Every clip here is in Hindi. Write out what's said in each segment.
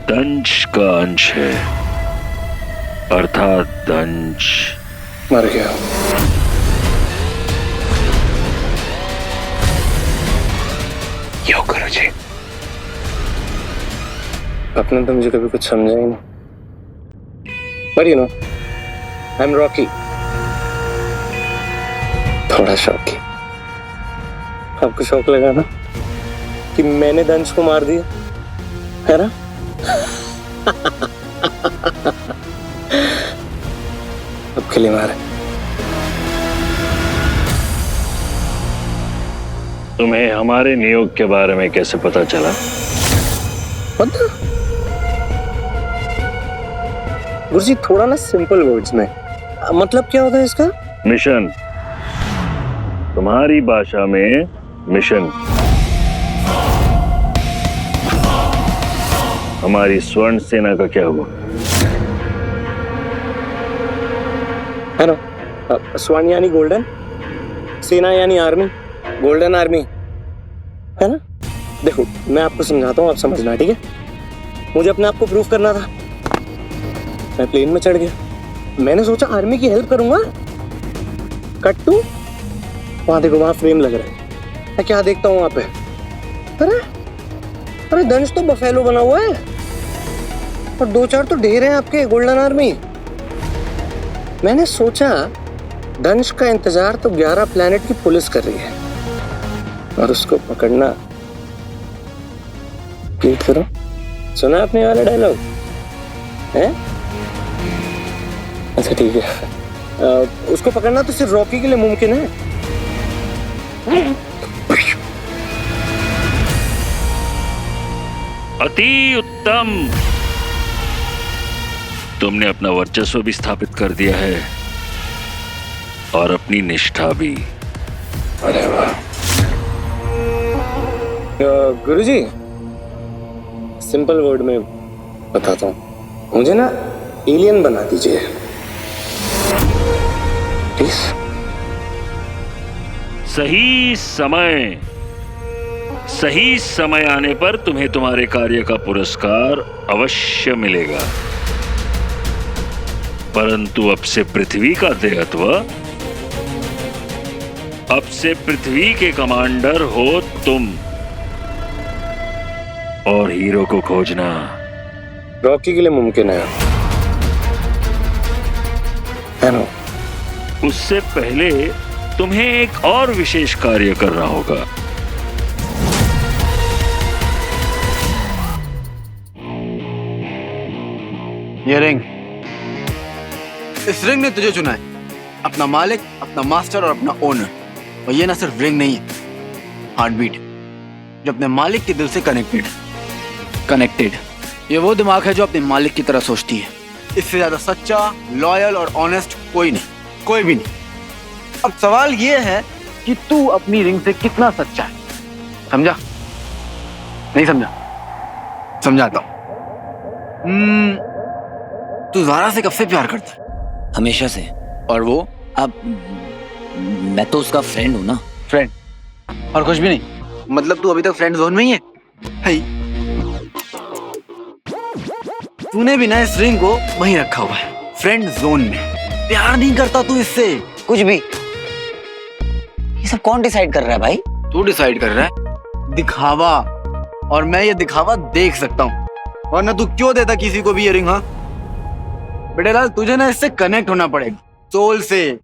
दंश का अंश है, अर्थात दंश मर गया। यो करो जी, अपने तो मुझे कभी कुछ समझा ही नहीं। पर you know, I am Rocky, थोड़ा शौकी। आपको शौक लगा ना कि मैंने दंश को मार दिया, है ना? अब के लिए मारे। तुम्हें हमारे नियोग के बारे में कैसे पता चला? पता गुरुजी, थोड़ा ना सिंपल वर्ड्स में, मतलब क्या होता है इसका? मिशन, तुम्हारी भाषा में मिशन। हमारी स्वर्ण सेना का क्या हुआ? है ना, स्वर्ण यानी गोल्डन, सेना यानी आर्मी, गोल्डन आर्मी, है ना? देखो मैं आपको समझाता हूँ, आप समझना, ठीक है? मुझे अपने आप को प्रूव करना था। मैं प्लेन में चढ़ गया, मैंने सोचा आर्मी की हेल्प करूंगा। कट टू, वहां देखो, वहां फ्रेम लग रहा है। मैं क्या देखता हूँ वहां पे? अरे अरे दंश तो बफेलो बना हुआ है और 2-4 तो ढेर हैं आपके गोल्डन आर्मी। मैंने सोचा दंश का इंतजार तो 11 प्लेनेट की पुलिस कर रही है और उसको पकड़ना। रिपीट करो, सुना आपने वाला डायलॉग है? अच्छा ठीक है, उसको पकड़ना तो सिर्फ रॉकी के लिए मुमकिन है। अति उत्तम, तुमने अपना वर्चस्व भी स्थापित कर दिया है और अपनी निष्ठा भी। अरे वाह। गुरुजी, सिंपल वर्ड में बताता हूँ, मुझे ना एलियन बना दीजिए प्लीज। सही समय आने पर तुम्हें तुम्हारे कार्य का पुरस्कार अवश्य मिलेगा, परंतु अब से पृथ्वी का देहत्व, अब से पृथ्वी के कमांडर हो तुम, और हीरो को खोजना रॉकी के लिए मुमकिन है ना? उससे पहले तुम्हें एक और विशेष कार्य करना होगा। ये रिंग, इस रिंग ने तुझे चुना है, अपना मालिक, अपना मास्टर और अपना ओनर। और ये ना सिर्फ रिंग नहीं है, हार्टबीट जो अपने मालिक के दिल से कनेक्टेड। ये वो दिमाग है जो अपने मालिक की तरह सोचती है। इससे ज्यादा सच्चा, लॉयल और ऑनेस्ट कोई भी नहीं। अब सवाल ये है कि तू अपनी रिंग से कितना सच्चा है। समझा? नहीं समझा? समझाता हूं। तू ज़ारा से कब से प्यार करता है? हमेशा से। और वो? अब मैं तो उसका फ्रेंड हूँ ना। फ्रेंड और कुछ भी नहीं? मतलब तू अभी तक फ्रेंड जोन में ही है? तूने भी ना इस रिंग को वहीं रखा हुआ है, फ्रेंड जोन में। प्यार नहीं करता तू इससे कुछ भी। ये सब कौन डिसाइड कर रहा है भाई? तू डिसाइड कर रहा है, दिखावा। और मैं ये दिखावा देख सकता हूँ, वरना तू क्यों देता किसी को भी ये रिंग? हाँ बेटे लाल, तुझे ना इससे कनेक्ट होना पड़ेगा, सोल से।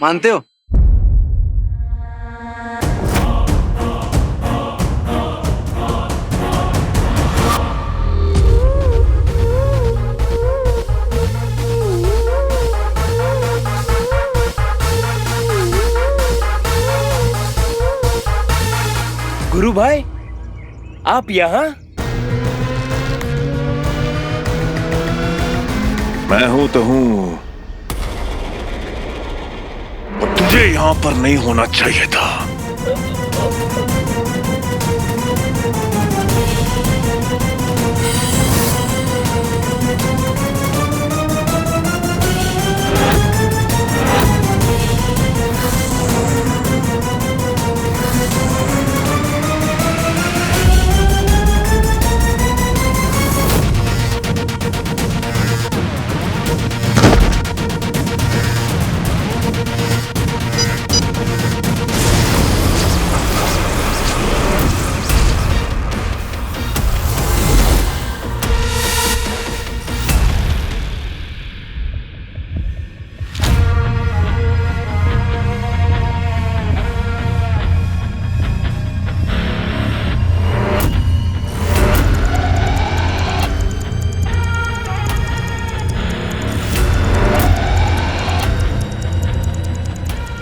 मानते हो? गुरु भाई, आप यहाँ? मैं हूं तो हूं, और तुझे यहां पर नहीं होना चाहिए था।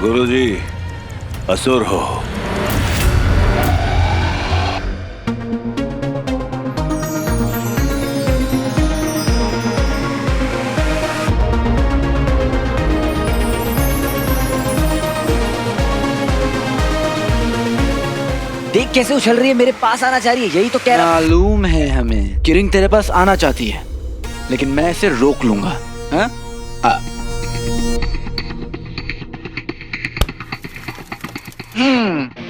गुरुजी, असुर हो। देख कैसे उछल रही है, मेरे पास आना चाह रही है, यही तो कह रहा। मालूम है हमें कि रिंग तेरे पास आना चाहती है, लेकिन मैं इसे रोक लूंगा। हाँ?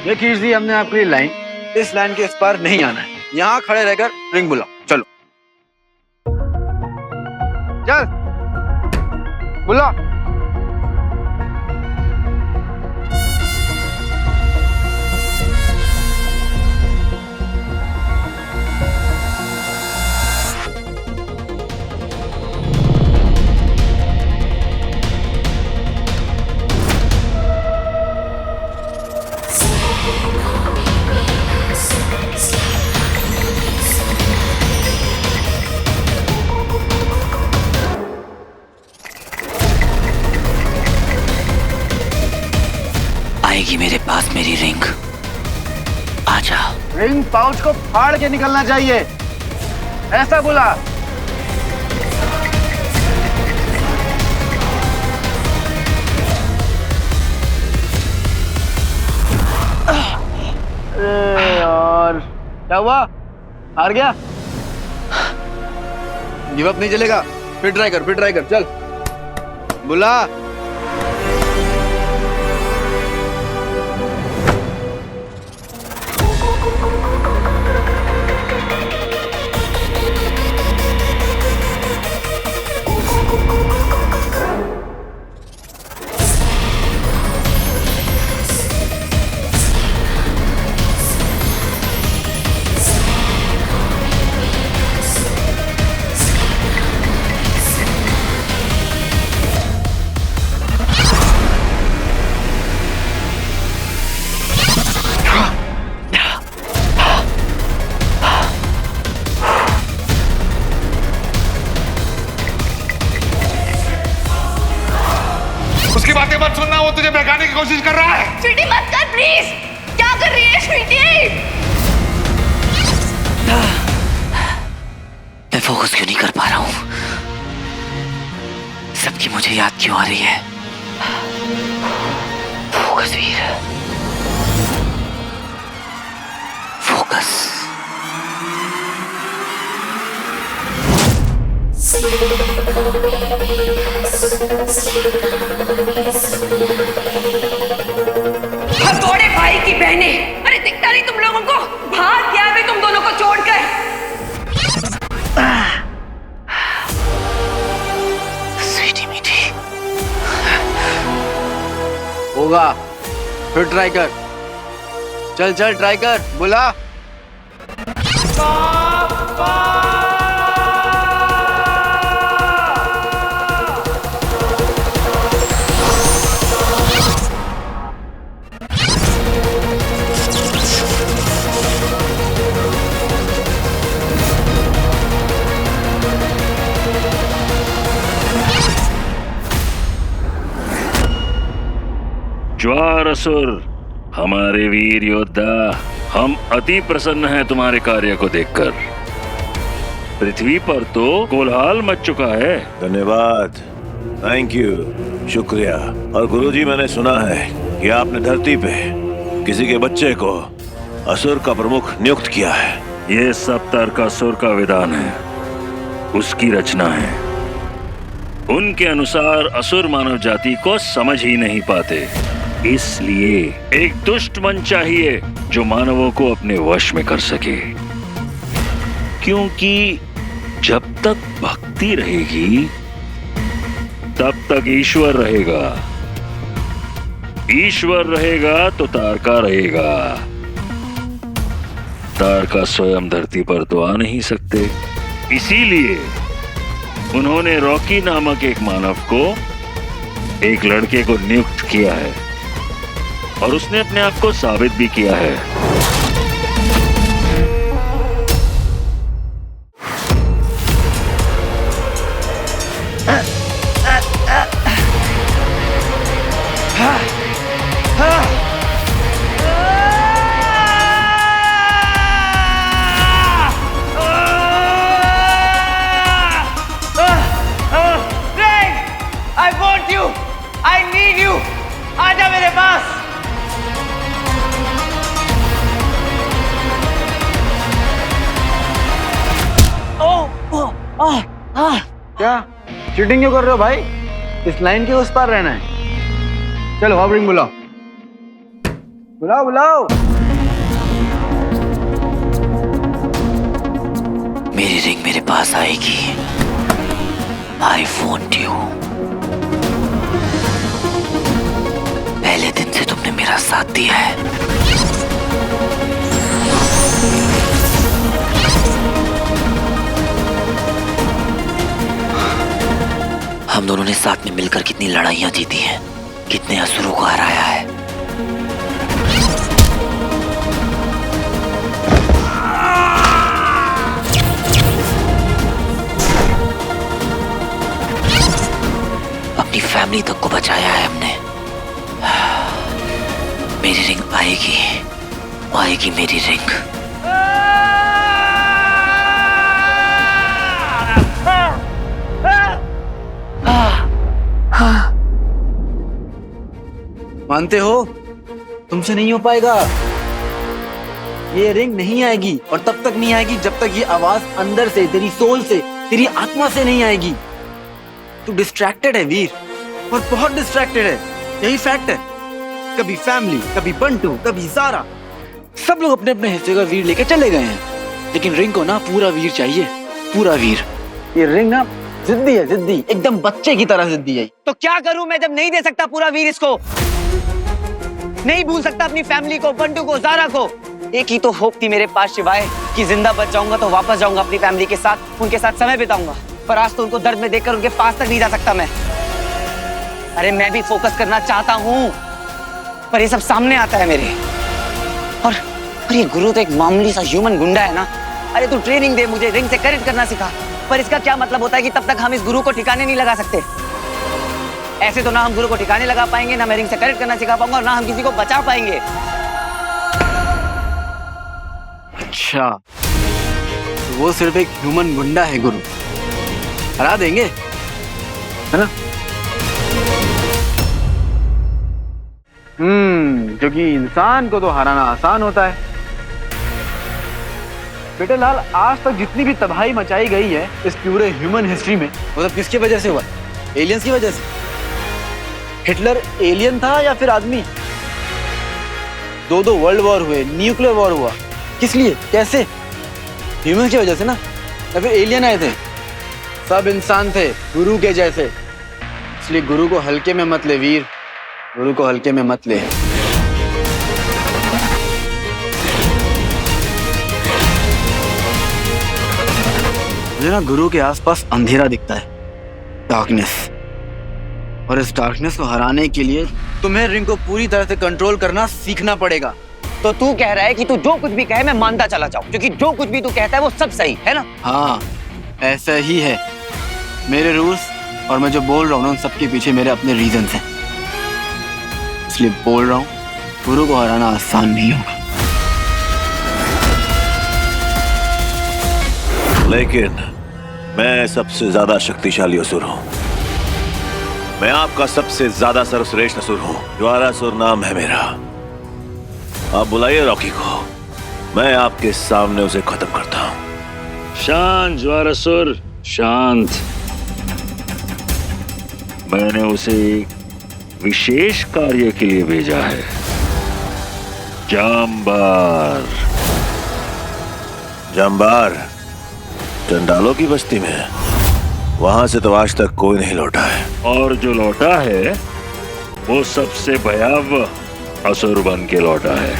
ये खींच दी हमने आपके लिए लाइन। इस लाइन के इस पार नहीं आना है, यहाँ खड़े रहकर रिंग बुलाओ। चलो चल बुला। आएगी मेरे पास मेरी रिंग, आजा। रिंग पाउच को फाड़ के निकलना चाहिए, ऐसा बोला। अरे यार, क्या हुआ? हार गया? गिव अप नहीं चलेगा, फिर ट्राई कर, चल बुला। उसकी बातें मत सुनना, वो तुझे बहकाने की कोशिश कर रहा है। स्वीटी मत कर प्लीज। क्या कर रही है स्वीटी? मैं फोकस क्यों नहीं कर पा रहा हूं? सबकी मुझे याद क्यों आ रही है? फोकस वीर, फोकस। हथौड़े भाई की बहने, अरे दिखता नहीं तुम लोगों को? भाग गया मैं तुम दोनों को छोड़कर। स्वीटी मीठी, होगा, फिर ट्राई कर। चल ट्राई कर, बुला। ज्वार असुर, हमारे वीर योद्धा, हम अति प्रसन्न हैं तुम्हारे कार्य को देखकर। पृथ्वी पर तो कोलाहल मच चुका है। धन्यवाद, थैंक यू, शुक्रिया। और गुरुजी, मैंने सुना है कि आपने धरती पे किसी के बच्चे को असुर का प्रमुख नियुक्त किया है। ये सब तारकासुर का विधान है, उसकी रचना है। उनके अनुसार असुर मानव जाति को समझ ही नहीं पाते, इसलिए एक दुष्ट मन चाहिए जो मानवों को अपने वश में कर सके। क्योंकि जब तक भक्ति रहेगी तब तक ईश्वर रहेगा, ईश्वर रहेगा तो तारका रहेगा। तारका स्वयं धरती पर तो आ नहीं सकते, इसीलिए उन्होंने रॉकी नामक एक मानव को, एक लड़के को नियुक्त किया है और उसने अपने आप को साबित भी किया है। यू, आई नीड यू, आजा मेरे पास। क्या चीटिंग क्यों कर रहे हो भाई? इस लाइन के उस पार रहना है। चलो अब रिंग बुलाओ, बुलाओ बुलाओ। मेरी रिंग मेरे पास आएगी। I want you. पहले दिन से तुमने मेरा साथ दिया है। हम दोनों ने साथ में मिलकर कितनी लड़ाइयां जीती हैं, कितने असुरों को हराया है। अपनी फैमिली तक को बचाया है हमने। मेरी रिंग आएगी, आएगी मेरी रिंग। मानते हो तुमसे नहीं हो पाएगा। ये रिंग नहीं आएगी और तब तक नहीं आएगी जब तक ये आवाज अंदर से, तेरी सोल से, तेरी आत्मा से नहीं आएगी। तू डिस्ट्रैक्टेड है वीर, और बहुत डिस्ट्रैक्टेड है, यही फैक्ट है। कभी फैमिली, कभी बंटू, कभी सारा, सब लोग अपने अपने हिस्से का वीर लेके चले गए हैं, लेकिन रिंग को ना पूरा वीर चाहिए, पूरा वीर। ये रिंग ना जिद्दी है, जिद्दी, एकदम बच्चे की तरह जिद्दी है। तो क्या करूं मैं जब नहीं दे सकता पूरा वीर इसको? नहीं भूल सकता अपनी फैमिली को, बंटू को, ज़ारा को। एक ही तो होप थी मेरे पास शिवाय कि जिंदा बच जाऊंगा तो वापस जाऊंगा अपनी फैमिली के साथ, उनके साथ समय बिताऊंगा। पर आज तो उनको दर्द में देखकर उनके पास तक नहीं जा सकता मैं। अरे मैं भी फोकस करना चाहता हूं, पर ये सब सामने आता है मेरे। और ये गुरु तो एक मामूली सा ह्यूमन गुंडा है ना। अरे तू ट्रेनिंग दे मुझे, रिंग से कनेक्ट करना सिखा, पर इसका क्या मतलब होता है कि तब तक हम इस गुरु को ठिकाने नहीं लगा सकते। ऐसे तो ना हम गुरु को ठिकाने लगा पाएंगे, ना मैं रिंग से कनेक्ट करना सिखा पाऊंगा, और ना हम किसी को बचा पाएंगे। अच्छा, तो वो सिर्फ एक ह्यूमन गुंडा है गुरु, हरा देंगे, है ना? क्योंकि इंसान को तो हराना आसान होता है। बेटे लाल, आज तक जितनी भी तबाही मचाई गई है इस पूरे ह्यूमन हिस्ट्री में, वो सब किसकी वजह से हुआ? एलियंस की वजह से। हिटलर एलियन था या फिर आदमी? दो वर्ल्ड वॉर हुए, न्यूक्लियर वॉर हुआ, किस लिए, कैसे? ह्यूमन की वजह से ना, या फिर एलियन आए थे? सब इंसान थे गुरु के जैसे। इसलिए गुरु को हल्के में मत ले वीर, गुरु को हल्के में मत ले। मुझे ना गुरु के आसपास अंधेरा दिखता है, डार्कनेस, और इस डार्कनेस को हराने के लिए तुम्हें रिंग को पूरी तरह से कंट्रोल करना सीखना पड़ेगा। तो तू कह रहा है कि तू जो कुछ भी कहे मैं मानता चला जाऊं, क्योंकि जो कुछ भी तू कहता है वो सब सही है ना? हाँ, ऐसा ही है। मेरे रूल्स और मैं जो बोल रहा हूँ ना, उन सबके पीछे मेरे अपने रीजंस हैं। इसलिए बोल रहा हूँ, गुरु को हराना आसान नहीं होगा। लेकिन मैं सबसे ज्यादा शक्तिशाली असुर हूं। मैं आपका सबसे ज्यादा सर्वश्रेष्ठ असुर हूं। ज्वारासुर नाम है मेरा। आप बुलाइए रॉकी को, मैं आपके सामने उसे खत्म करता हूं। शांत ज्वारासुर, शांत। मैंने उसे एक विशेष कार्य के लिए भेजा है। जाम्बार। जाम्बार चंडालों की बस्ती में, वहां से तो आज तक कोई नहीं लौटा है। और जो लौटा है वो सबसे भयावह असुर बन के लौटा है।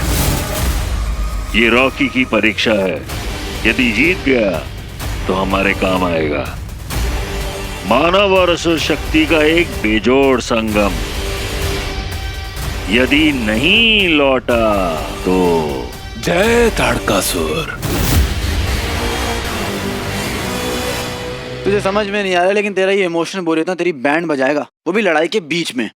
ये रॉकी की परीक्षा है। यदि जीत गया तो हमारे काम आएगा। मानव और असुर शक्ति का एक बेजोड़ संगम। यदि नहीं लौटा तो जय ताड़कासुर। तुझे समझ में नहीं आ रहा, लेकिन तेरा ये इमोशन बोल रहा था, तेरी बैंड बजाएगा, वो भी लड़ाई के बीच में।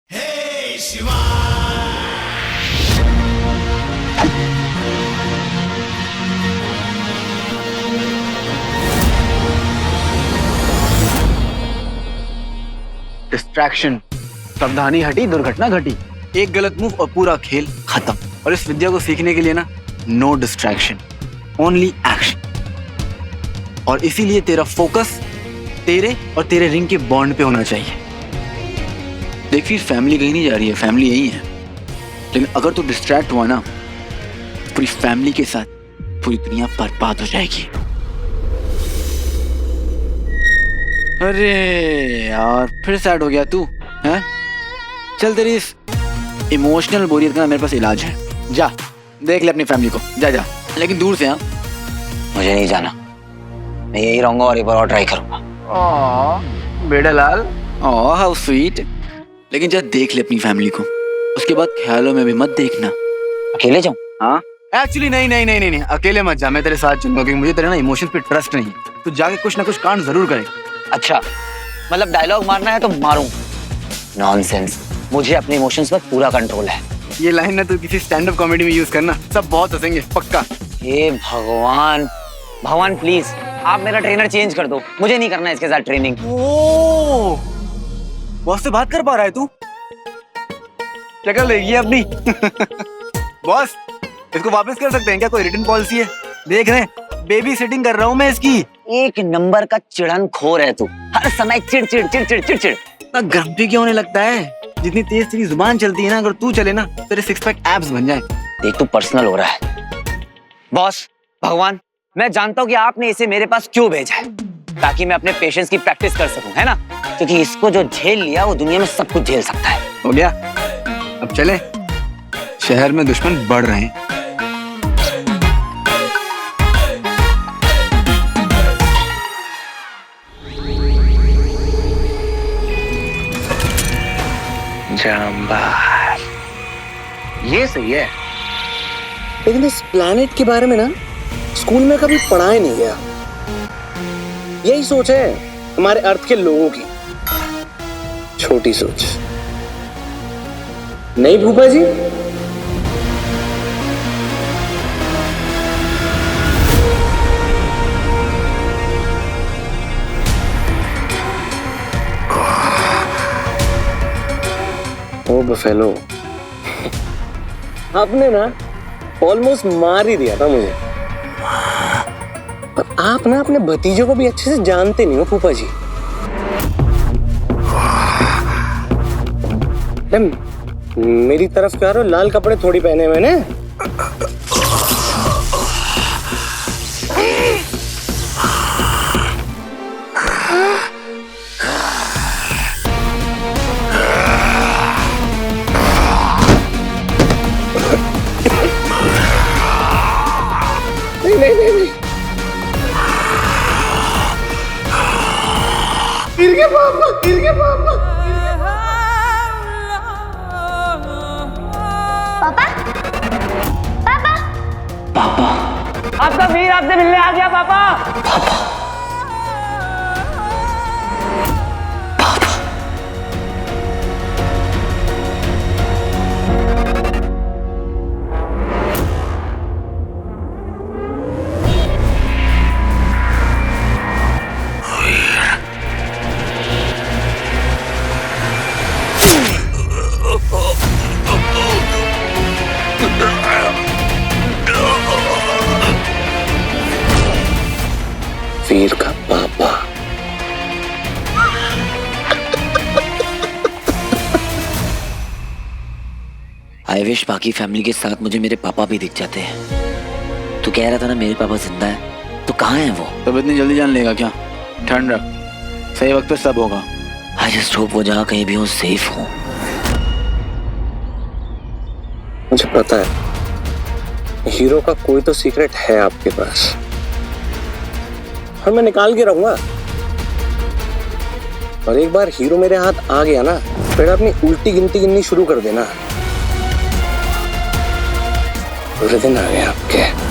डिस्ट्रैक्शन सावधानी हटी, दुर्घटना घटी। एक गलत मूव और पूरा खेल खत्म। और इस विद्या को सीखने के लिए ना, नो डिस्ट्रैक्शन, ओनली एक्शन। और इसीलिए तेरा फोकस तेरे और तेरे रिंग के बॉन्ड पे होना चाहिए। देख फिर, फैमिली कहीं नहीं जा रही है, फैमिली यही है। लेकिन अगर तू डिस्ट्रैक्ट हुआ ना, पूरी फैमिली के साथ पूरी दुनिया बर्बाद हो जाएगी। अरे यार, फिर सैड हो गया तू, हैं? चल, तेरी इस इमोशनल बोरियत का मेरे पास इलाज है। जा देख ले अपनी फैमिली को, जा जा, लेकिन दूर से। हाँ, मुझे नहीं जाना, मैं यही रहूंगा और एक बार और ट्राई करूंगा। बेटा लाल, ओह हाउ स्वीट। लेकिन जा देख ले अपनी फैमिली को, उसके बाद ख्यालों में भी मत देखना। अकेले जाऊं? हाँ, एक्चुअली नहीं, अकेले मत जा, मैं तेरे साथ चलूंगा, क्योंकि मुझे तेरे ना इमोशंस पे ट्रस्ट नहीं। तू जाके कुछ ना कुछ कांड जरूर करे। अच्छा, मतलब डायलॉग मारना है तो मारूं? नॉनसेंस, मुझे अपने इमोशंस पर पूरा कंट्रोल है। ये लाइन ना तू किसी स्टैंड अप कॉमेडी में यूज करना, सब बहुत हंसेंगे पक्का। हे भगवान, भगवान प्लीज आप मेरा ट्रेनर चेंज कर दो, मुझे नहीं करना इसके साथ ट्रेनिंग। ओह, बॉस से बात कर पा रहा है तू? शक्ल देखिए अपनी। बॉस, इसको वापस कर सकते हैं क्या? कोई रिटर्न पॉलिसी है? देख रहे हैं, बेबी सिटिंग कर रहा हूँ मैं इसकी। एक नंबर का चिड़नखोर है तू, हर समय चिड़ चिड़ चिड़ चिड़ चिड़ चिड़। ना घंटे क्यों होने लगता है? जितनी तेज तेरी जुबान चलती है ना, अगर तू चले ना, तेरे सिक्स पैक एब्स बन जाए। देख तू पर्सनल हो रहा है। बॉस, भगवान, मैं जानता हूँ कि आपने इसे मेरे पास क्यों भेजा है, ताकि मैं अपने पेशेंस की प्रैक्टिस कर सकूं, है ना? क्योंकि इसको जो झेल लिया वो दुनिया में सब कुछ झेल सकता है। हो गया, अब चले, शहर में दुश्मन बढ़ रहे हैं। जाम्बार, ये सही है। लेकिन इस प्लैनेट के बारे में ना स्कूल में कभी पढ़ाया नहीं गया। यही सोच है हमारे अर्थ के लोगों की, छोटी सोच। नहीं भूपा जी? ओ बफेलो, आपने ना ऑलमोस्ट मार ही दिया था मुझे। पर आप ना अपने भतीजों को भी अच्छे से जानते नहीं हो फूफा जी। मेरी तरफ क्या रहे हो? लाल कपड़े थोड़ी पहने मैंने। नहीं। गिर गया पापा। पापा, आपका वीर आपसे मिलने आ गया। पापा, वीर का पापा। आई विश बाकी फैमिली के साथ मुझे मेरे पापा भी दिख जाते हैं। तू कह रहा था ना मेरे पापा जिंदा है, तो कहाँ है वो? तब इतनी जल्दी जान लेगा क्या? ठंड रख, सही वक्त पे सब होगा। आई जस्ट होप वो जहाँ कहीं भी हो सेफ हो। मुझे पता है हीरो का कोई तो सीक्रेट है आपके पास, और मैं निकाल के रहूंगा। और एक बार हीरो मेरे हाथ आ गया ना, फिर अपनी उल्टी गिनती गिननी शुरू कर देना। पूरे दिन आ गए आपके।